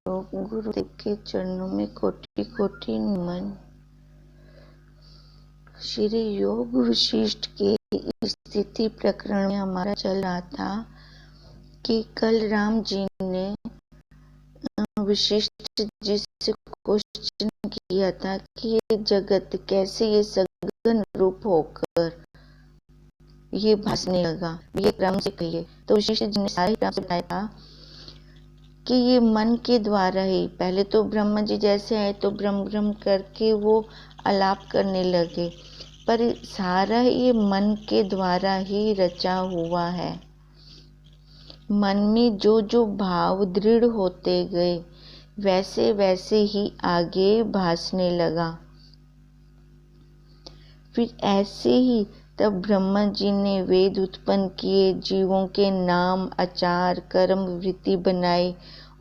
गुरुदेव के चरणों में कोटि कोटि नमन। श्री योग वशिष्ठ के स्थिति प्रकरण में हमारा चल रहा था कि कल राम जी ने वशिष्ठ जी से क्वेश्चन किया था कि ये जगत कैसे ये सघन रूप होकर ये भासने लगा, ये क्रम से कहिए। तो वशिष्ठ जी ने सारे क्रम से बताया था कि ये मन के द्वारा ही, पहले तो ब्रह्मा जी जैसे आए तो ब्रह्म ब्रह्म करके वो आलाप करने लगे, पर सारा ये मन के द्वारा ही रचा हुआ है। मन में जो जो भाव दृढ़ होते गए वैसे वैसे ही आगे भासने लगा। फिर ऐसे ही तब ब्रह्मा जी ने वेद उत्पन्न किए, जीवों के नाम आचार कर्म वृत्ति बनाई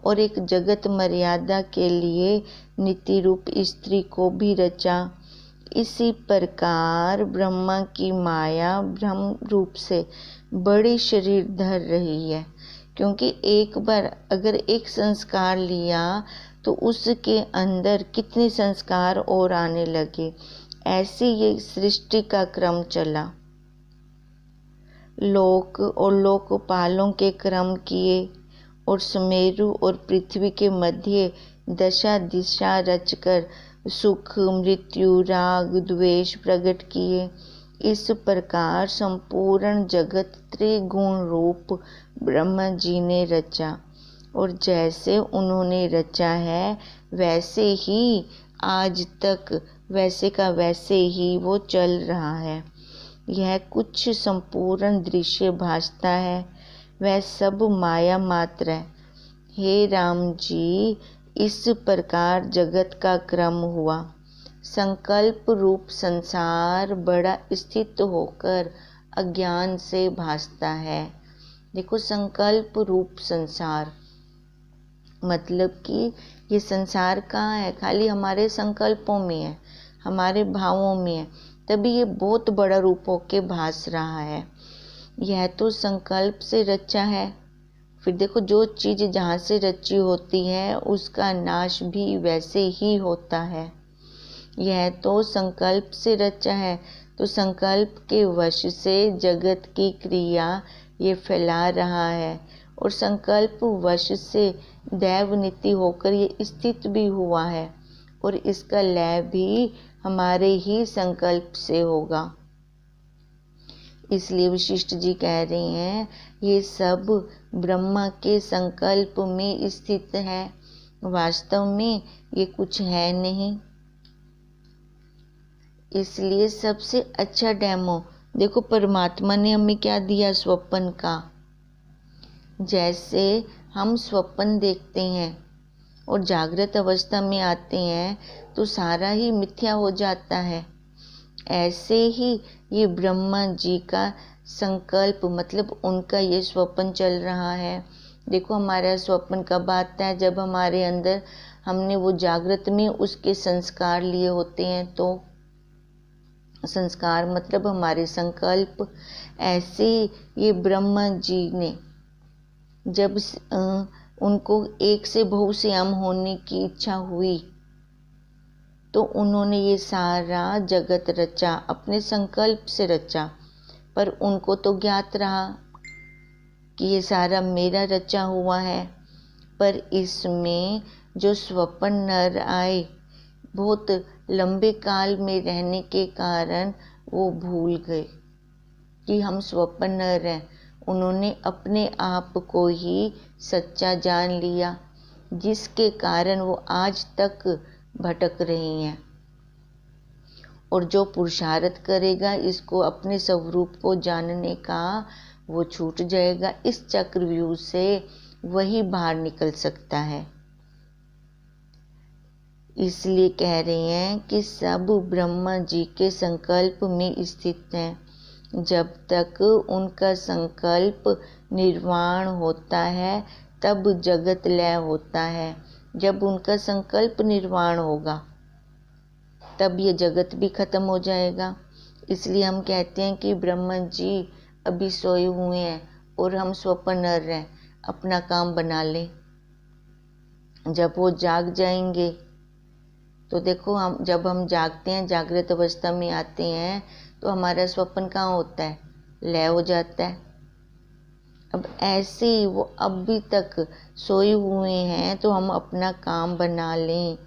और एक जगत मर्यादा के लिए नीति रूप स्त्री को भी रचा। इसी प्रकार ब्रह्मा की माया ब्रह्म रूप से बड़े शरीर धर रही है, क्योंकि एक बार अगर एक संस्कार लिया तो उसके अंदर कितने संस्कार और आने लगे। ऐसे ये सृष्टि का क्रम चला। लोक और लोकपालों के क्रम किए और सुमेरु और पृथ्वी के मध्य दशा दिशा रचकर सुख मृत्यु राग द्वेष प्रकट किए। इस प्रकार संपूर्ण जगत त्रिगुण रूप ब्रह्मा जी ने रचा, और जैसे उन्होंने रचा है वैसे ही आज तक वैसे का वैसे ही वो चल रहा है। यह कुछ संपूर्ण दृश्य भासता है, वह सब माया मात्र है। हे राम जी, इस प्रकार जगत का क्रम हुआ। संकल्प रूप संसार बड़ा स्थित होकर अज्ञान से भासता है। देखो, संकल्प रूप संसार मतलब कि ये संसार कहाँ है? खाली हमारे संकल्पों में है, हमारे भावों में है, तभी ये बहुत बड़ा रूप होके भास रहा है। यह तो संकल्प से रचा है। फिर देखो, जो चीज़ जहाँ से रची होती है उसका नाश भी वैसे ही होता है। यह तो संकल्प से रचा है, तो संकल्प के वश से जगत की क्रिया ये फैला रहा है, और संकल्प वश से दैव नीति होकर ये स्थित भी हुआ है, और इसका लय भी हमारे ही संकल्प से होगा। इसलिए वशिष्ठ जी कह रहे हैं ये सब ब्रह्मा के संकल्प में स्थित है, वास्तव में ये कुछ है नहीं। इसलिए सबसे अच्छा डेमो देखो, परमात्मा ने हमें क्या दिया? स्वप्न का। जैसे हम स्वप्न देखते हैं और जागृत अवस्था में आते हैं तो सारा ही मिथ्या हो जाता है, ऐसे ही ये ब्रह्मा जी का संकल्प मतलब उनका ये स्वप्न चल रहा है। देखो, हमारा स्वप्न कब आता है? जब हमारे अंदर हमने वो जागृत में उसके संस्कार लिए होते हैं, तो संस्कार मतलब हमारे संकल्प। ऐसे ये ब्रह्मा जी ने जब उनको एक से बहुश्याम होने की इच्छा हुई तो उन्होंने ये सारा जगत रचा, अपने संकल्प से रचा, पर उनको तो ज्ञात रहा कि ये सारा मेरा रचा हुआ है। पर इसमें जो स्वप्न नर आए, बहुत लंबे काल में रहने के कारण वो भूल गए कि हम स्वप्न नर हैं। उन्होंने अपने आप को ही सच्चा जान लिया, जिसके कारण वो आज तक भटक रही हैं। और जो पुरुषार्थ करेगा इसको अपने स्वरूप को जानने का, वो छूट जाएगा। इस चक्रव्यूह से वही बाहर निकल सकता है। इसलिए कह रहे हैं कि सब ब्रह्मा जी के संकल्प में स्थित हैं। जब तक उनका संकल्प निर्वाण होता है तब जगत लय होता है। जब उनका संकल्प निर्वाण होगा तब ये जगत भी खत्म हो जाएगा। इसलिए हम कहते हैं कि ब्रह्मा जी अभी सोए हुए हैं और हम स्वप्न नर हैं, अपना काम बना लें। जब वो जाग जाएंगे तो देखो, जब हम जागते हैं, जागृत अवस्था में आते हैं, तो हमारा स्वप्न कहाँ होता है? लय हो जाता है। अब ऐसे ही वो अभी तक सोए हुए हैं, तो हम अपना काम बना लें,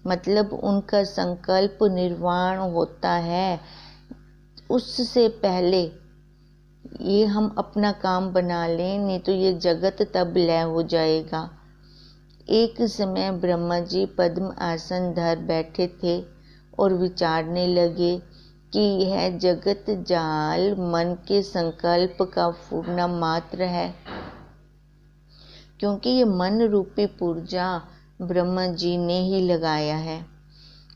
मतलब उनका संकल्प निर्वाण होता है, उससे पहले ये हम अपना काम बना लें, नहीं तो ये जगत तब लय हो जाएगा। एक समय ब्रह्मा जी पद्म आसन धर बैठे थे और विचारने लगे कि यह जगत जाल मन के संकल्प का फूटना मात्र है, क्योंकि ये मन रूपी पुर्जा ब्रह्मा जी ने ही लगाया है।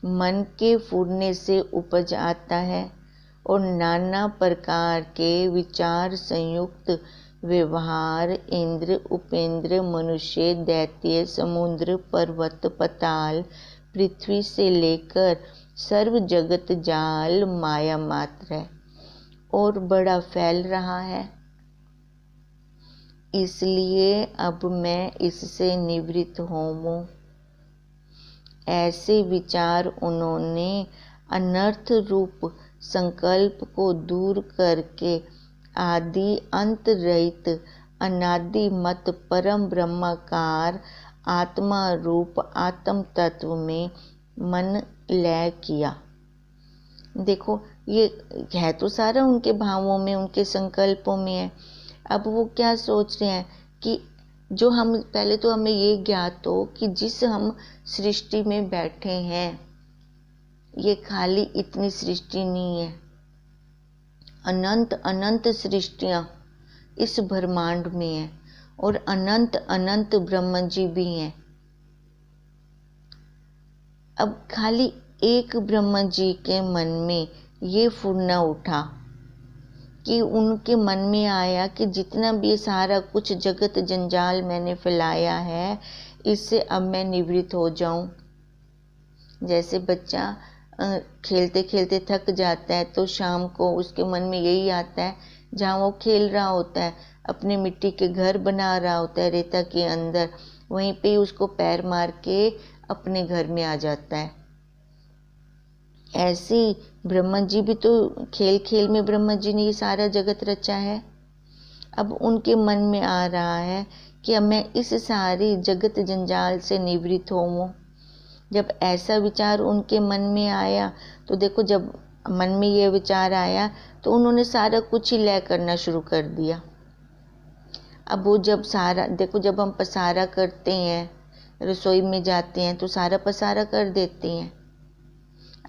मन के फूटने से उपज आता है और नाना प्रकार के विचार संयुक्त व्यवहार, इंद्र, उपेंद्र, मनुष्य, दैत्य, समुद्र, पर्वत, पताल, पृथ्वी से लेकर सर्व जगत जाल माया मात्र है और बड़ा फैल रहा है। इसलिए अब मैं इससे निवृत्त होऊं। ऐसे विचार उन्होंने अनर्थ रूप संकल्प को दूर करके आदि अंत रहित अनादि मत परम ब्रह्माकार आत्मा रूप आत्म तत्व में मन लय किया। देखो, ये है तो सारा उनके भावों में, उनके संकल्पों में है। अब वो क्या सोच रहे हैं कि जो हम पहले तो हमें ये ज्ञात हो कि जिस हम सृष्टि में बैठे हैं, ये खाली इतनी सृष्टि नहीं है, अनंत अनंत सृष्टियां इस ब्रह्मांड में है और अनंत अनंत ब्रह्म जी भी हैं। अब खाली एक ब्रह्म जी के मन में ये फुरना उठा कि उनके मन में आया कि जितना भी सारा कुछ जगत जंजाल मैंने फैलाया है, इससे अब मैं निवृत्त हो जाऊं। जैसे बच्चा खेलते खेलते थक जाता है तो शाम को उसके मन में यही आता है, जहाँ वो खेल रहा होता है, अपने मिट्टी के घर बना रहा होता है रेता के अंदर, वहीं पे उसको पैर मार के अपने घर में आ जाता है। ऐसे ही ब्रह्मा जी भी तो खेल खेल में ब्रह्मा जी ने ये सारा जगत रचा है। अब उनके मन में आ रहा है कि अब मैं इस सारी जगत जंजाल से निवृत्त होऊं। जब ऐसा विचार उनके मन में आया तो देखो, जब मन में ये विचार आया तो उन्होंने सारा कुछ ही लय करना शुरू कर दिया। अब वो जब सारा देखो, जब हम पसारा करते हैं, रसोई में जाते हैं तो सारा पसारा कर देते हैं।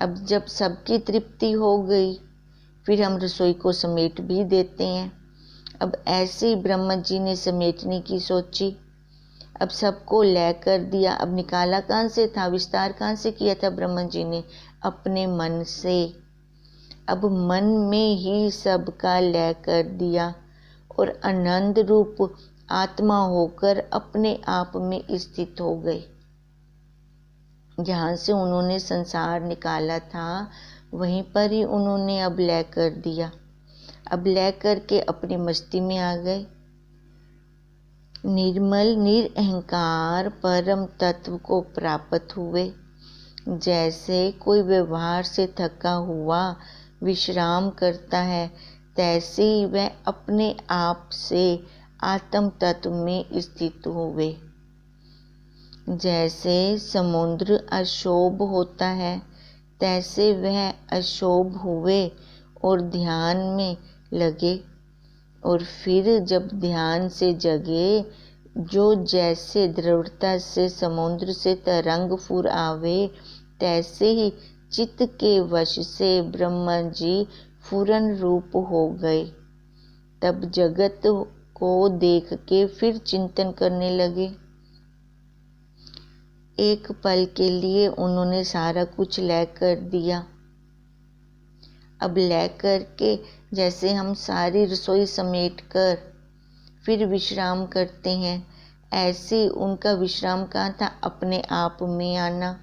अब जब सबकी तृप्ति हो गई, फिर हम रसोई को समेट भी देते हैं। अब ऐसे ही ब्रह्मा जी ने समेटने की सोची, अब सबको लय कर दिया। अब निकाला कहाँ से था, विस्तार कहाँ से किया था ब्रह्मा जी ने? अपने मन से। अब मन में ही सबका लय कर दिया और आनंद रूप आत्मा होकर अपने आप में स्थित हो गए। जहाँ से उन्होंने संसार निकाला था, वहीं पर ही उन्होंने अब लय कर दिया। अब लय करके अपनी मस्ती में आ गए। निर्मल निरअहंकार परम तत्व को प्राप्त हुए। जैसे कोई व्यवहार से थका हुआ विश्राम करता है, तैसे ही वह अपने आप से आत्म तत्व में स्थित हुए। जैसे समुद्र अशोभ होता है, तैसे वह अशोभ हुए और ध्यान में लगे। और फिर जब ध्यान से जगे, जो जैसे दृढ़ता से समुद्र से तरंग फुर आवे, तैसे ही चित्त के वश से ब्रह्मा जी फूरन रूप हो गए। तब जगत को देख के फिर चिंतन करने लगे। एक पल के लिए उन्होंने सारा कुछ लय कर दिया। अब लय करके जैसे हम सारी रसोई समेट कर फिर विश्राम करते हैं, ऐसे उनका विश्राम कहाँ था? अपने आप में आना।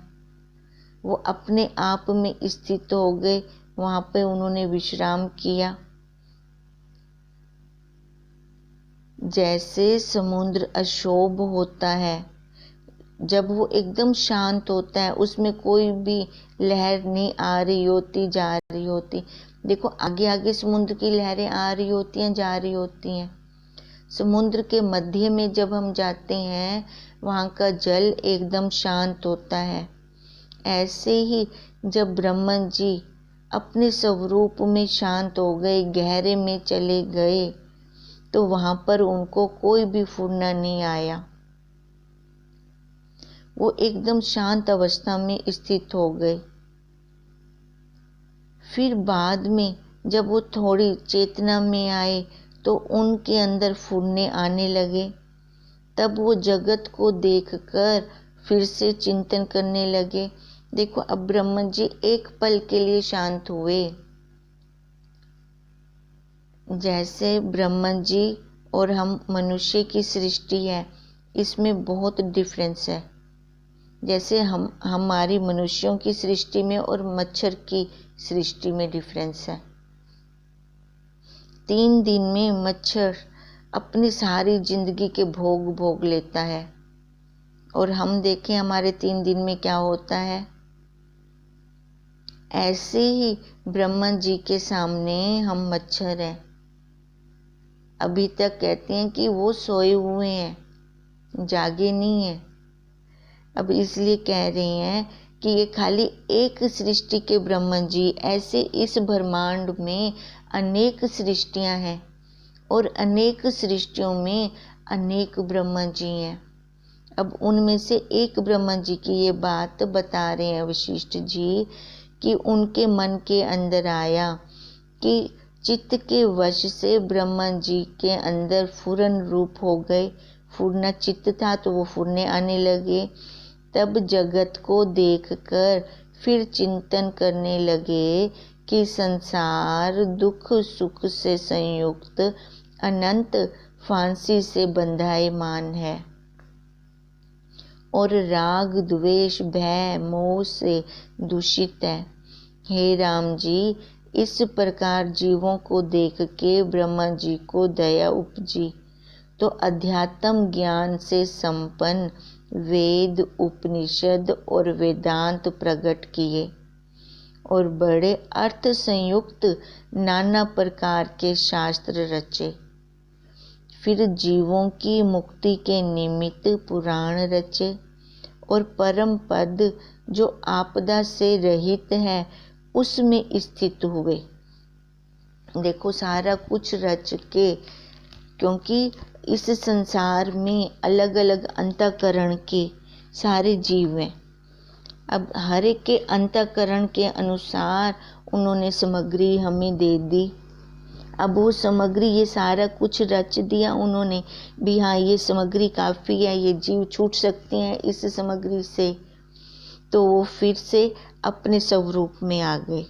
वो अपने आप में स्थित हो गए, वहाँ पे उन्होंने विश्राम किया। जैसे समुद्र अशोभ होता है, जब वो एकदम शांत होता है, उसमें कोई भी लहर नहीं आ रही होती जा रही होती। देखो आगे आगे समुद्र की लहरें आ रही होती हैं जा रही होती हैं। समुद्र के मध्य में जब हम जाते हैं वहाँ का जल एकदम शांत होता है। ऐसे ही जब ब्रह्मा जी अपने स्वरूप में शांत हो गए, गहरे में चले गए, तो वहाँ पर उनको कोई भी फुरना नहीं आया। वो एकदम शांत अवस्था में स्थित हो गए। फिर बाद में जब वो थोड़ी चेतना में आए तो उनके अंदर फुरने आने लगे। तब वो जगत को देखकर फिर से चिंतन करने लगे। देखो अब ब्रह्मा जी एक पल के लिए शांत हुए। जैसे ब्रह्मा जी और हम मनुष्य की सृष्टि है, इसमें बहुत डिफरेंस है। जैसे हमारी मनुष्यों की सृष्टि में और मच्छर की सृष्टि में डिफरेंस है। 3 दिन में मच्छर अपनी सारी जिंदगी के भोग भोग लेता है, और हम देखें हमारे 3 दिन में क्या होता है। ऐसे ही ब्रह्मा जी के सामने हम मच्छर हैं। अभी तक कहते हैं कि वो सोए हुए हैं, जागे नहीं हैं। अब इसलिए कह रहे हैं कि ये खाली एक सृष्टि के ब्रह्मा जी, ऐसे इस ब्रह्मांड में अनेक सृष्टियां हैं और अनेक सृष्टियों में अनेक ब्रह्मा जी हैं। अब उनमें से एक ब्रह्मा जी की ये बात बता रहे हैं वशिष्ठ जी कि उनके मन के अंदर आया कि चित्त के वश से ब्रह्मा जी के अंदर फुरन रूप हो गए। फुरना चित्त था तो वो फुरने आने लगे। तब जगत को देखकर फिर चिंतन करने लगे कि संसार दुख सुख से संयुक्त अनंत फांसी से बंधायमान है और राग द्वेष भय मोह से दूषित है। हे राम जी, इस प्रकार जीवों को देख के ब्रह्मा जी को दया उपजी, तो अध्यात्म ज्ञान से संपन्न वेद उपनिषद और वेदांत प्रकट किए और बड़े अर्थ संयुक्त नाना प्रकार के शास्त्र रचे। फिर जीवों की मुक्ति के निमित्त पुराण रचे और परम पद जो आपदा से रहित है उसमें स्थित हुए। देखो सारा कुछ रच के, क्योंकि इस संसार में अलग अलग अंतःकरण के सारे जीव हैं। अब हर एक के अंतःकरण के अनुसार उन्होंने सामग्री हमें दे दी। अब वो सामग्री ये सारा कुछ रच दिया उन्होंने भी, हाँ ये सामग्री काफ़ी है, ये जीव छूट सकते हैं इस सामग्री से, तो वो फिर से अपने स्वरूप में आ गए।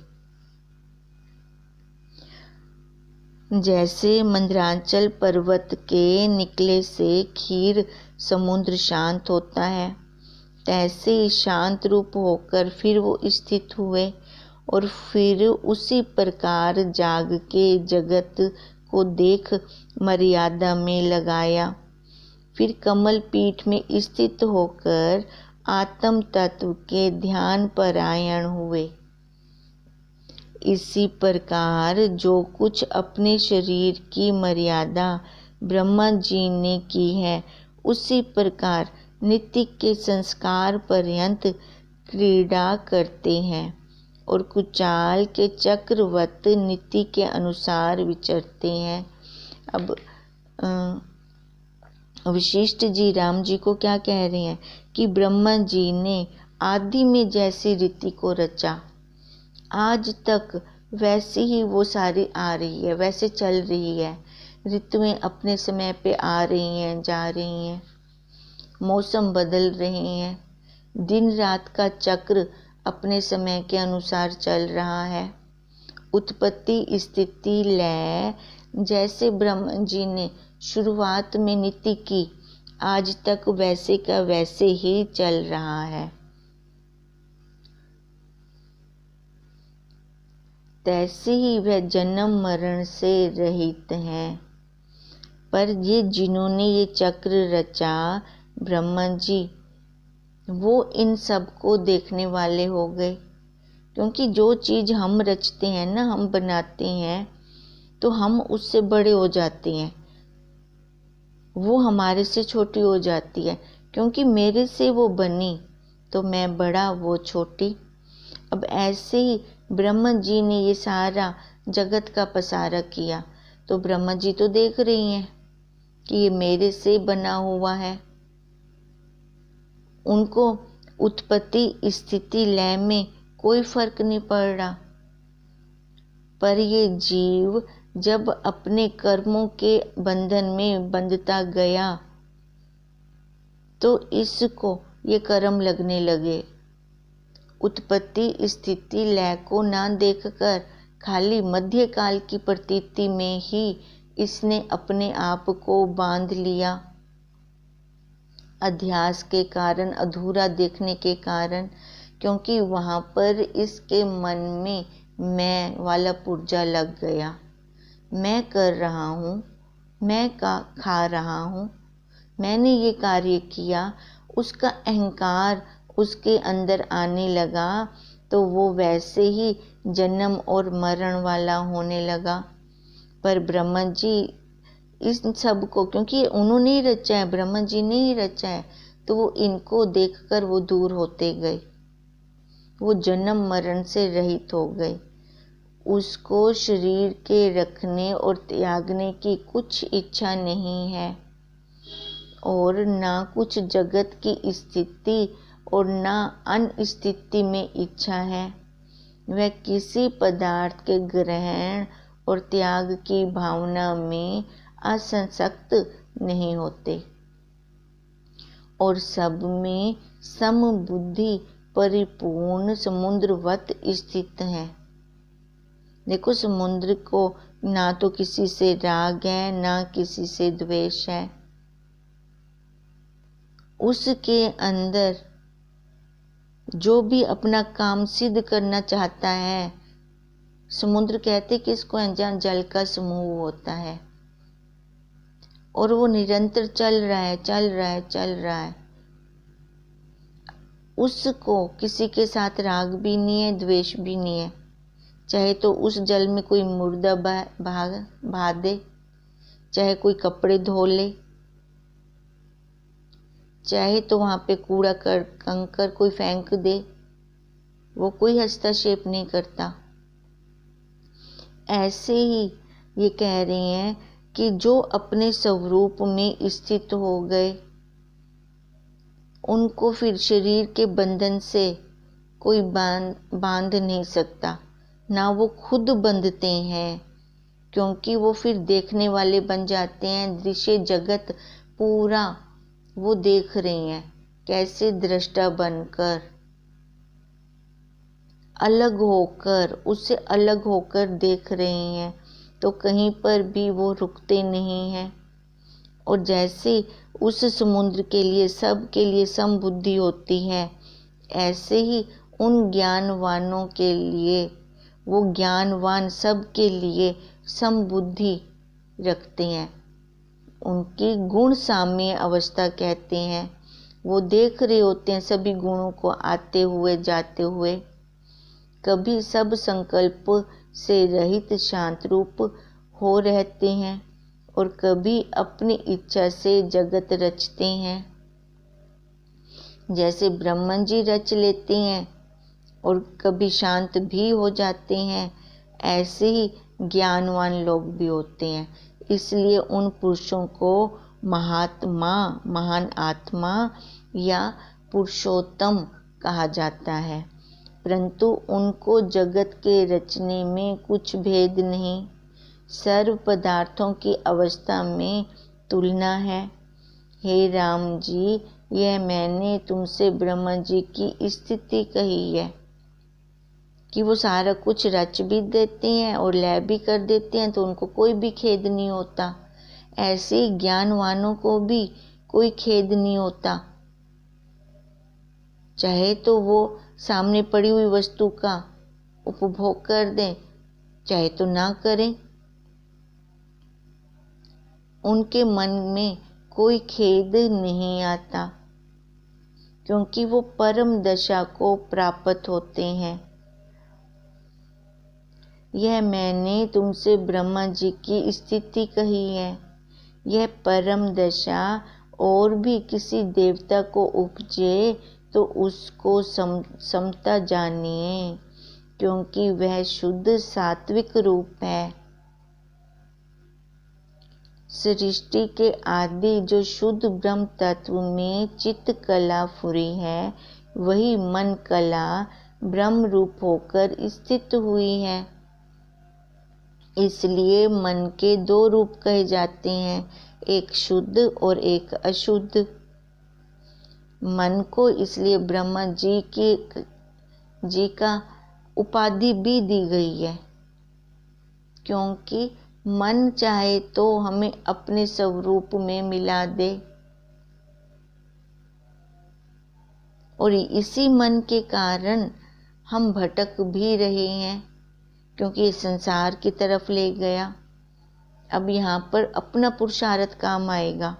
जैसे मंदराचल पर्वत के निकले से क्षीर समुद्र शांत होता है, तैसे शांत रूप होकर फिर वो स्थित हुए और फिर उसी प्रकार जाग के जगत को देख मर्यादा में लगाया। फिर कमल पीठ में स्थित होकर आत्म तत्व के ध्यान परायण हुए। इसी प्रकार जो कुछ अपने शरीर की मर्यादा ब्रह्मा जी ने की है, उसी प्रकार नित्य के संस्कार पर्यंत क्रीड़ा करते हैं और कुचाल के चक्रवत नीति के अनुसार विचरते हैं। अब वशिष्ठ जी राम जी को क्या कह रहे हैं कि ब्रह्मा जी ने आदि में जैसी रीति को रचा, आज तक वैसे ही वो सारी आ रही है, वैसे चल रही है। ऋतुएं अपने समय पे आ रही हैं, जा रही हैं, मौसम बदल रहे हैं, दिन रात का चक्र अपने समय के अनुसार चल रहा है। उत्पत्ति स्थिति लय जैसे ब्रह्मा जी ने शुरुआत में नीति की, आज तक वैसे का वैसे ही चल रहा है। तैसे ही वह जन्म मरण से रहित हैं। पर ये जिन्होंने ये चक्र रचा ब्रह्मा जी, वो इन सब को देखने वाले हो गए। क्योंकि जो चीज़ हम रचते हैं ना, हम बनाते हैं, तो हम उससे बड़े हो जाते हैं, वो हमारे से छोटी हो जाती है। क्योंकि मेरे से वो बनी तो मैं बड़ा, वो छोटी। अब ऐसे ही ब्रह्मा जी ने ये सारा जगत का पसारा किया, तो ब्रह्मा जी तो देख रही हैं कि ये मेरे से बना हुआ है। उनको उत्पत्ति स्थिति लय में कोई फर्क नहीं पड़ रहा। पर ये जीव जब अपने कर्मों के बंधन में बंधता गया तो इसको ये कर्म लगने लगे। उत्पत्ति स्थिति लय को ना देखकर खाली मध्यकाल की प्रतीति में ही इसने अपने आप को बांध लिया। अध्यास के कारण, अधूरा देखने के कारण, क्योंकि वहाँ पर इसके मन में मैं वाला पुर्जा लग गया। मैं कर रहा हूँ, मैं खा रहा हूँ, मैंने ये कार्य किया, उसका अहंकार उसके अंदर आने लगा, तो वो वैसे ही जन्म और मरण वाला होने लगा। पर ब्रह्मा जी इस सब को, क्योंकि उन्होंने ही रचा है, ब्रह्मा जी ने ही रचा है, तो वो इनको देखकर वो दूर होते गए, वो जन्म मरण से रहित हो गए। उसको शरीर के रखने और त्यागने की कुछ इच्छा नहीं है, और ना कुछ जगत की स्थिति और ना अनस्थिति में इच्छा है। वह किसी पदार्थ के ग्रहण और त्याग की भावना में असंसक्त नहीं होते, और सब में समबुद्धि परिपूर्ण समुद्रवत स्थित है। देखो, समुद्र को ना तो किसी से राग है, ना किसी से द्वेष है। उसके अंदर जो भी अपना काम सिद्ध करना चाहता है, समुद्र कहते किसको है, जहाँ जल का समूह होता है, और वो निरंतर चल रहा है, चल रहा है, चल रहा है। उसको किसी के साथ राग भी नहीं है, द्वेष भी नहीं है। चाहे तो उस जल में कोई मुर्दा बहा दे, चाहे कोई कपड़े धो ले, चाहे तो वहाँ पे कूड़ा कंकर कोई फेंक दे, वो कोई हस्तक्षेप नहीं करता। ऐसे ही ये कह रहे हैं कि जो अपने स्वरूप में स्थित हो गए, उनको फिर शरीर के बंधन से कोई बांध नहीं सकता, ना वो खुद बंधते हैं, क्योंकि वो फिर देखने वाले बन जाते हैं। दृश्य जगत पूरा वो देख रहे हैं, कैसे दृष्टा बनकर, अलग होकर, उससे अलग होकर देख रहे हैं, तो कहीं पर भी वो रुकते नहीं हैं। और जैसे उस समुद्र के लिए, सब के लिए समबुद्धि होती है, ऐसे ही उन ज्ञानवानों के लिए, वो ज्ञानवान सब के लिए समबुद्धि रखते हैं। उनकी गुण साम्य अवस्था कहते हैं। वो देख रहे होते हैं सभी गुणों को आते हुए जाते हुए, कभी सब संकल्प से रहित शांत रूप हो रहते हैं, और कभी अपनी इच्छा से जगत रचते हैं। जैसे ब्रह्मन जी रच लेते हैं और कभी शांत भी हो जाते हैं, ऐसे ही ज्ञानवान लोग भी होते हैं। इसलिए उन पुरुषों को महात्मा, महान आत्मा या पुरुषोत्तम कहा जाता है। परंतु उनको जगत के रचने में कुछ भेद नहीं, सर्व पदार्थों की अवस्था में तुलना है। हे राम जी, यह मैंने तुमसे ब्रह्मा जी की स्थिति कही है कि वो सारा कुछ रच भी देते हैं और लय भी कर देते हैं, तो उनको कोई भी खेद नहीं होता। ऐसे ही ज्ञानवानों को भी कोई खेद नहीं होता, चाहे तो वो सामने पड़ी हुई वस्तु का उपभोग कर दें, चाहे तो ना करें। उनके मन में कोई खेद नहीं आता, क्योंकि वो परम दशा को प्राप्त होते हैं। यह मैंने तुमसे ब्रह्मा जी की स्थिति कही है। यह परम दशा और भी किसी देवता को उपजे तो उसको समता जानिए, क्योंकि वह शुद्ध सात्विक रूप है। सृष्टि के आदि जो शुद्ध ब्रह्म तत्व में चित्त कला फुरी है, वही मन कला ब्रह्म रूप होकर स्थित हुई है। इसलिए मन के दो रूप कहे जाते हैं, एक शुद्ध और एक अशुद्ध। मन को इसलिए ब्रह्मा जी का उपाधि भी दी गई है, क्योंकि मन चाहे तो हमें अपने स्वरूप में मिला दे, और इसी मन के कारण हम भटक भी रहे हैं, क्योंकि ये संसार की तरफ ले गया। अब यहाँ पर अपना पुरुषार्थ काम आएगा।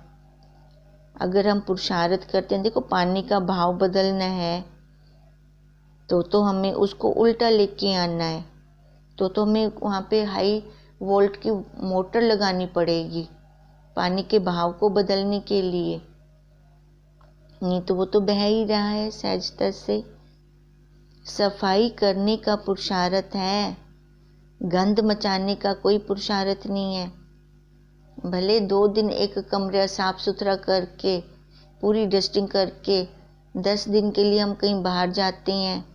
अगर हम पुरुषार्थ करते हैं, देखो पानी का भाव बदलना है तो हमें उसको उल्टा लेके आना है, तो हमें वहाँ पे हाई वोल्ट की मोटर लगानी पड़ेगी पानी के भाव को बदलने के लिए, नहीं तो वो तो बह ही रहा है सहजता से। सफाई करने का पुरुषार्थ है, गंध मचाने का कोई पुरुषार्थ नहीं है। भले 2 दिन एक कमरा साफ सुथरा करके पूरी डस्टिंग करके 10 दिन के लिए हम कहीं बाहर जाते हैं,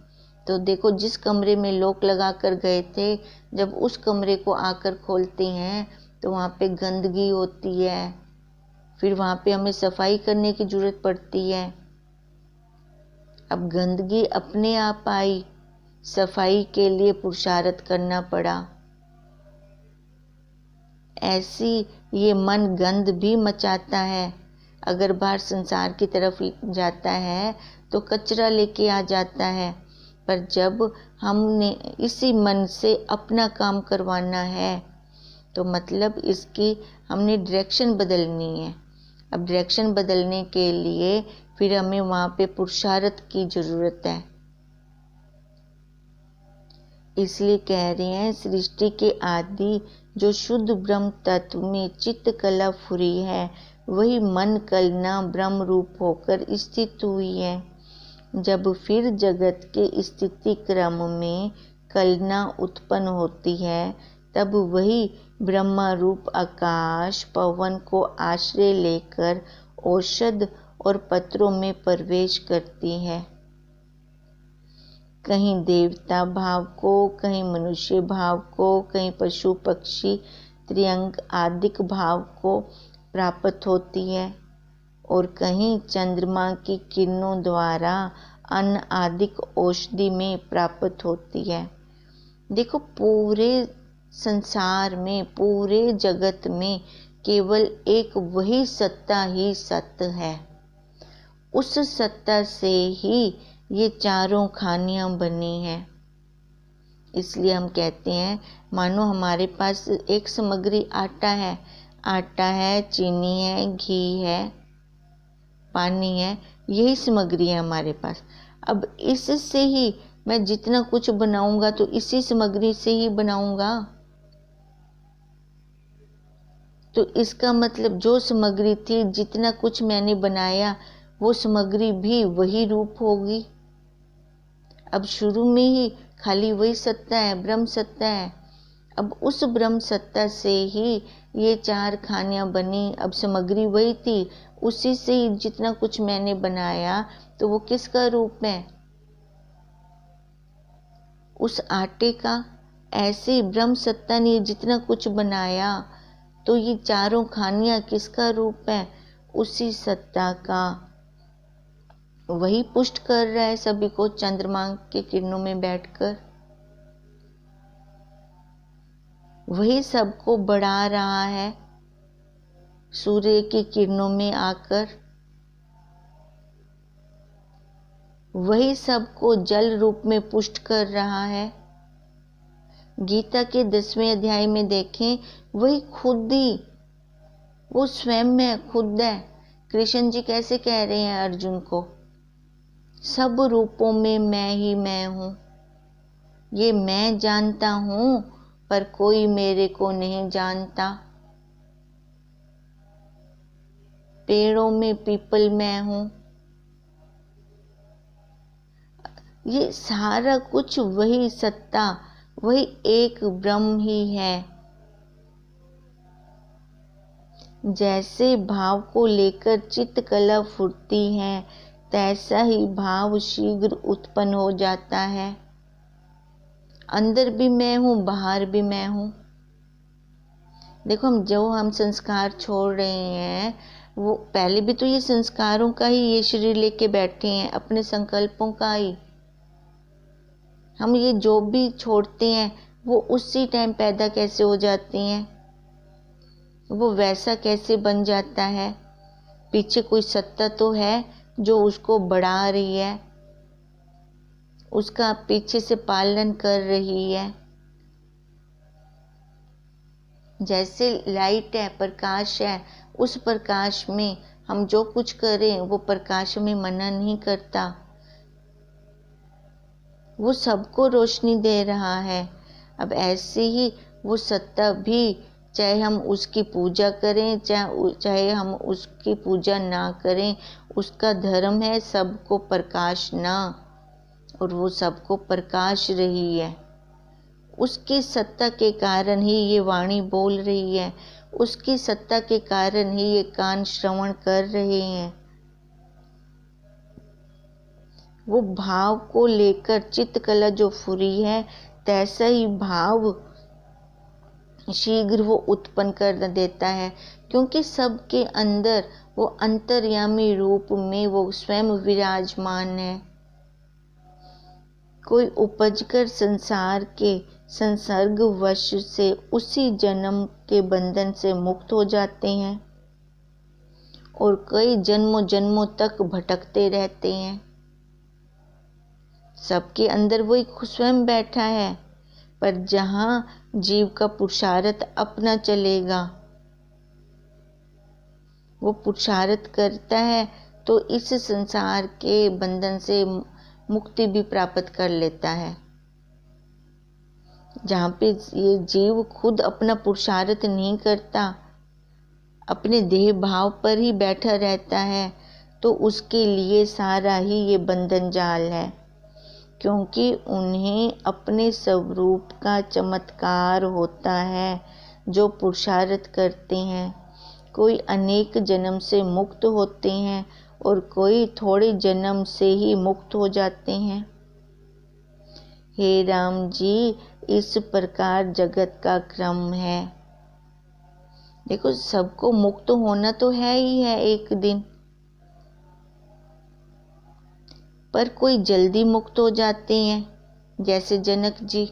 तो देखो जिस कमरे में लॉक लगा कर गए थे, जब उस कमरे को आकर खोलते हैं तो वहाँ पे गंदगी होती है, फिर वहाँ पे हमें सफाई करने की जरूरत पड़ती है। अब गंदगी अपने आप आई, सफाई के लिए पुरुषार्थ करना पड़ा। ऐसी ये मन गंध भी मचाता है। अगर बाहर संसार की तरफ जाता है तो कचरा लेके आ जाता है, पर जब हमने इसी मन से अपना काम करवाना है तो मतलब इसकी हमने डायरेक्शन बदलनी है। अब डायरेक्शन बदलने के लिए फिर हमें वहाँ पे पुरुषार्थ की ज़रूरत है। इसलिए कह रहे हैं सृष्टि के आदि जो शुद्ध ब्रह्म तत्व में चित्त कला फुरी है, वही मन कलना ब्रह्म रूप होकर स्थित हुई है। जब फिर जगत के स्थिति क्रम में कलना उत्पन्न होती है, तब वही ब्रह्मा रूप आकाश पवन को आश्रय लेकर औषध और पत्रों में प्रवेश करती है। कहीं देवता भाव को, कहीं मनुष्य भाव को, कहीं पशु पक्षी त्रिअंग आदिक भाव को प्राप्त होती है, और कहीं चंद्रमा की किरणों द्वारा अन्न आदिक औषधि में प्राप्त होती है। देखो पूरे संसार में, पूरे जगत में केवल एक वही सत्ता ही सत्य है। उस सत्ता से ही ये चारों खानियाँ बनी हैं। इसलिए हम कहते हैं मानो हमारे पास एक सामग्री आटा है, चीनी है, घी है, पानी है, यही सामग्री है हमारे पास। अब इससे ही मैं जितना कुछ बनाऊंगा तो इसी सामग्री से ही बनाऊंगा, तो इसका मतलब जो सामग्री थी, जितना कुछ मैंने बनाया, वो सामग्री भी वही रूप होगी। अब शुरू में ही खाली वही सत्ता है, ब्रह्म सत्ता है। अब उस ब्रह्म सत्ता से ही ये चार खानियाँ बनी। अब सामग्री वही थी, उसी से ही जितना कुछ मैंने बनाया, तो वो किसका रूप है? उस आटे का। ऐसे ब्रह्म सत्ता ने जितना कुछ बनाया, तो ये चारों खानियाँ किसका रूप है? उसी सत्ता का। वही पुष्ट कर रहा है सभी को चंद्रमा के किरणों में बैठकर, वही सबको बढ़ा रहा है सूर्य की किरणों में आकर, वही सबको जल रूप में पुष्ट कर रहा है। गीता के 10वें अध्याय में देखें, वही खुद ही, वो स्वयं में खुद है। कृष्ण जी कैसे कह रहे हैं अर्जुन को सब रूपों में मैं ही मैं हूँ। ये मैं जानता हूँ पर कोई मेरे को नहीं जानता। पेड़ों में पीपल मैं हूँ। ये सारा कुछ वही सत्ता, वही एक ब्रह्म ही है। जैसे भाव को लेकर चित्त कला फुरती है, तैसा ही भाव शीघ्र उत्पन्न हो जाता है। अंदर भी मैं हूँ, बाहर भी मैं हूँ। देखो, हम संस्कार छोड़ रहे हैं, वो पहले भी तो ये संस्कारों का ही ये शरीर लेके बैठे हैं, अपने संकल्पों का ही। हम ये जो भी छोड़ते हैं वो उसी टाइम पैदा कैसे हो जाते हैं, वो वैसा कैसे बन जाता है। पीछे कोई सत्ता तो है जो उसको बढ़ा रही है, उसका पीछे से पालन कर रही है। जैसे लाइट है, प्रकाश है, उस प्रकाश में हम जो कुछ करें वो प्रकाश में मना नहीं करता, वो सबको रोशनी दे रहा है। अब ऐसे ही वो सत्ता भी, चाहे हम उसकी पूजा करें चाहे हम उसकी पूजा ना करें, उसका धर्म है सबको प्रकाशना, और वो सबको प्रकाश रही है। उसकी सत्ता के कारण ही ये वाणी बोल रही है, उसकी सत्ता के कारण ही ये कान श्रवण कर रहे हैं। वो भाव को लेकर चित्त कला जो फुरी है, तैसा ही भाव शीघ्र वो उत्पन्न कर देता है, क्योंकि सबके अंदर वो अंतर्यामी रूप में वो स्वयं विराजमान है। कोई उपजकर संसार के संसर्ग वश से उसी जन्म के बंधन से मुक्त हो जाते हैं, और कई जन्मों जन्मों तक भटकते रहते हैं। सबके अंदर वही स्वयं बैठा है, पर जहाँ जीव का पुरुषार्थ अपना चलेगा, वो पुरुषार्थ करता है तो इस संसार के बंधन से मुक्ति भी प्राप्त कर लेता है। जहाँ पे ये जीव खुद अपना पुरुषार्थ नहीं करता, अपने देह भाव पर ही बैठा रहता है, तो उसके लिए सारा ही ये बंधन जाल है, क्योंकि उन्हें अपने स्वरूप का चमत्कार होता है जो पुरुषार्थ करते हैं। कोई अनेक जन्म से मुक्त होते हैं और कोई थोड़े जन्म से ही मुक्त हो जाते हैं। हे राम जी, इस प्रकार जगत का क्रम है। देखो, सबको मुक्त होना तो है ही है एक दिन, पर कोई जल्दी मुक्त हो जाते हैं। जैसे जनक जी,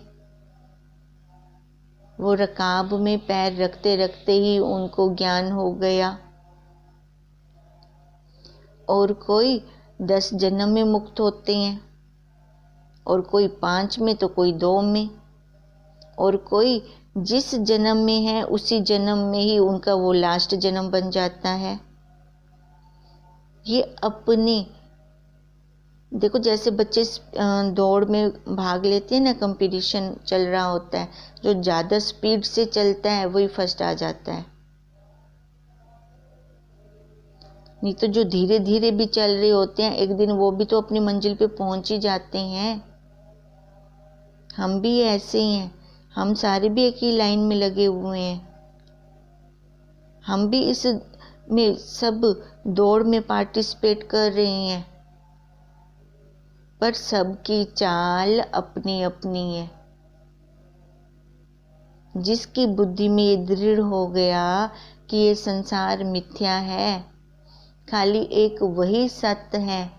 वो रकाब में पैर रखते रखते ही उनको ज्ञान हो गया, और कोई 10 जन्म में मुक्त होते हैं, और कोई 5 में तो कोई 2 में, और कोई जिस जन्म में है उसी जन्म में ही उनका वो लास्ट जन्म बन जाता है। ये अपने देखो, जैसे बच्चे दौड़ में भाग लेते हैं ना, कंपटीशन चल रहा होता है, जो ज़्यादा स्पीड से चलता है वही फर्स्ट आ जाता है। नहीं तो जो धीरे धीरे भी चल रहे होते हैं, एक दिन वो भी तो अपनी मंजिल पे पहुंच ही जाते हैं। हम भी ऐसे ही हैं, हम सारे भी एक ही लाइन में लगे हुए हैं। हम भी इस में सब दौड़ में पार्टिसिपेट कर रहे हैं, पर सबकी चाल अपनी अपनी है। जिसकी बुद्धि में ये दृढ़ हो गया कि ये संसार मिथ्या है, खाली एक वही सत्य है,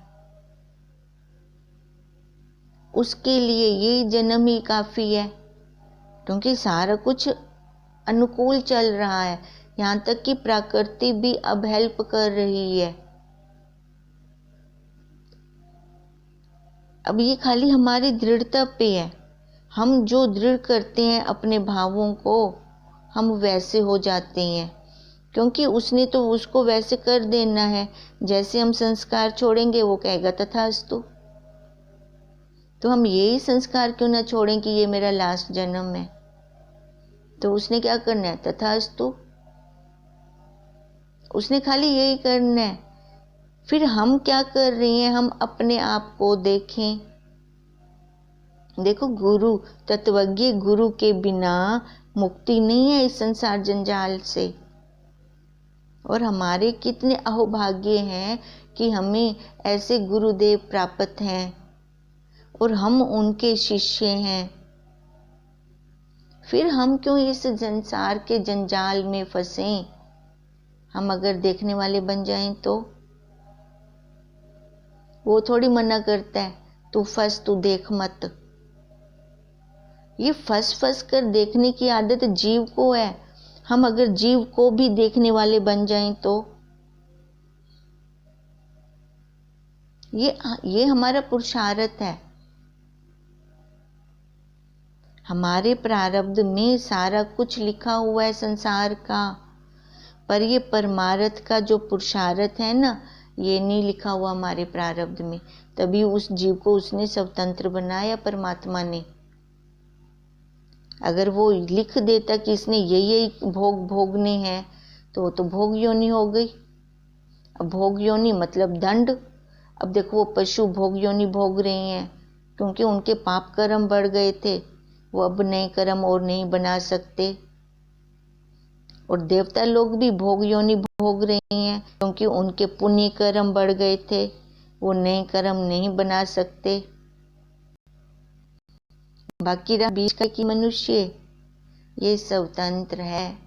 उसके लिए ये जन्म ही काफी है, क्योंकि सारा कुछ अनुकूल चल रहा है। यहाँ तक कि प्रकृति भी अब हेल्प कर रही है। अब ये खाली हमारी दृढ़ता पे है। हम जो दृढ़ करते हैं अपने भावों को, हम वैसे हो जाते हैं, क्योंकि उसने तो उसको वैसे कर देना है। जैसे हम संस्कार छोड़ेंगे, वो कहेगा तथास्तु। तो हम यही संस्कार क्यों ना छोड़ें कि ये मेरा लास्ट जन्म है। तो उसने क्या करना है, तथास्तु, उसने खाली यही करना है। फिर हम क्या कर रहे हैं, हम अपने आप को देखें। देखो, गुरु, तत्वज्ञ गुरु के बिना मुक्ति नहीं है इस संसार जंजाल से। और हमारे कितने अहोभाग्य हैं कि हमें ऐसे गुरुदेव प्राप्त हैं और हम उनके शिष्य हैं। फिर हम क्यों इस संसार के जंजाल में फंसें। हम अगर देखने वाले बन जाएं तो वो थोड़ी मना करता है, तू फंस, तू देख मत। ये फंस फंस कर देखने की आदत जीव को है। हम अगर जीव को भी देखने वाले बन जाएं तो ये हमारा पुरुषार्थ है। हमारे प्रारब्ध में सारा कुछ लिखा हुआ है संसार का, पर ये परमार्थ का जो पुरुषार्थ है ना, ये नहीं लिखा हुआ हमारे प्रारब्ध में। तभी उस जीव को उसने स्वतंत्र बनाया परमात्मा ने। अगर वो लिख देता कि इसने यही भोग भोगने हैं तो भोग योनि हो गई। अब भोग योनि मतलब दंड। अब देखो, वो पशु भोग योनि भोग रहे हैं क्योंकि उनके पाप कर्म बढ़ गए थे। वो अब नए कर्म और नहीं बना सकते। और देवता लोग भी भोग योनि भोग रहे हैं क्योंकि उनके पुण्य कर्म बढ़ गए थे। वो नए कर्म नहीं बना सकते। बाकी रहा बीच का कि मनुष्य, ये स्वतंत्र है।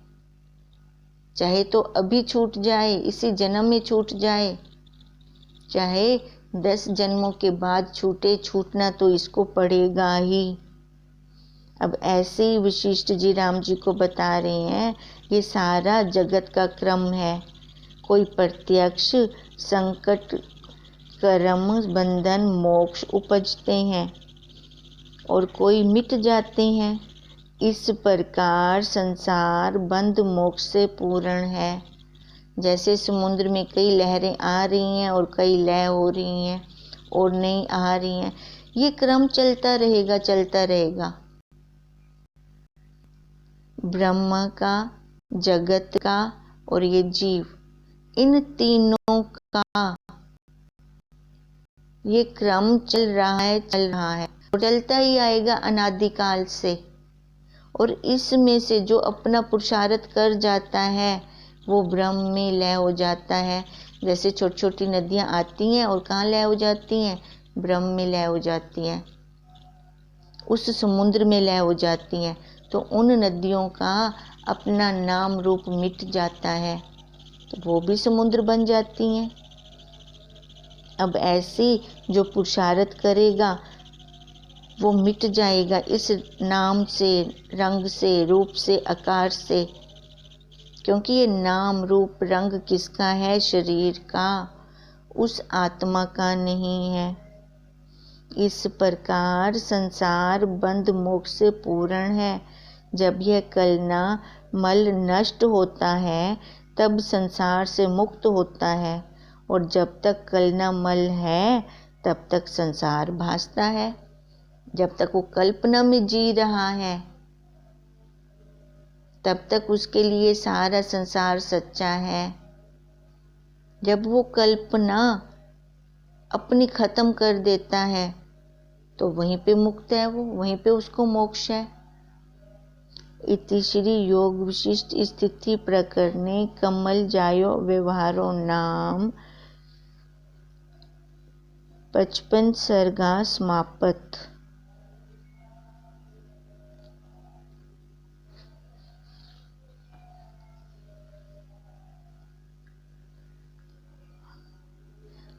चाहे तो अभी छूट जाए, इसी जन्म में छूट जाए, चाहे 10 जन्मों के बाद छूटे, छूटना तो इसको पड़ेगा ही। अब ऐसे ही वशिष्ठ जी राम जी को बता रहे हैं, ये सारा जगत का क्रम है। कोई प्रत्यक्ष संकट, कर्म, बंधन, मोक्ष उपजते हैं और कोई मिट जाते हैं। इस प्रकार संसार बंध मोक्ष से पूर्ण है। जैसे समुद्र में कई लहरें आ रही हैं और कई लय हो रही हैं और नहीं आ रही हैं, ये क्रम चलता रहेगा, चलता रहेगा। ब्रह्म का, जगत का और ये जीव, इन तीनों का ये क्रम चल रहा है, चल रहा है और चलता ही आएगा अनादिकाल से। और इसमें से जो अपना पुरुषार्थ कर जाता है वो ब्रह्म में लय हो जाता है। जैसे छोटी छोटी नदियाँ आती हैं और कहाँ लय हो जाती हैं, ब्रह्म में लय हो जाती हैं, उस समुद्र में लय हो जाती हैं। तो उन नदियों का अपना नाम रूप मिट जाता है तो वो भी समुद्र बन जाती हैं। अब ऐसे जो पुरुषार्थ करेगा वो मिट जाएगा इस नाम से, रंग से, रूप से, आकार से। क्योंकि ये नाम रूप रंग किसका है, शरीर का, उस आत्मा का नहीं है। इस प्रकार संसार बंध मोक्ष से पूर्ण है। जब यह कलना मल नष्ट होता है तब संसार से मुक्त होता है, और जब तक कलना मल है तब तक संसार भासता है। जब तक वो कल्पना में जी रहा है तब तक उसके लिए सारा संसार सच्चा है। जब वो कल्पना अपनी खत्म कर देता है तो वहीं पे मुक्त है वो, वहीं पे उसको मोक्ष है। इति श्री योग विशिष्ट स्थिति प्रकरणे कमल जायो व्यवहारो नाम 55 सर्गा समाप्त।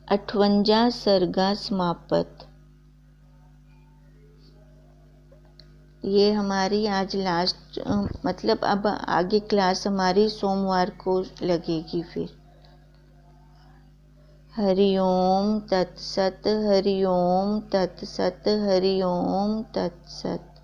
अठवंजा सर्गा समाप्त। ये हमारी आज लास्ट, मतलब अब आगे क्लास हमारी सोमवार को लगेगी फिर। हरि ओम तत्सत, हरि ओम तत्सत, हरि ओम तत्सत।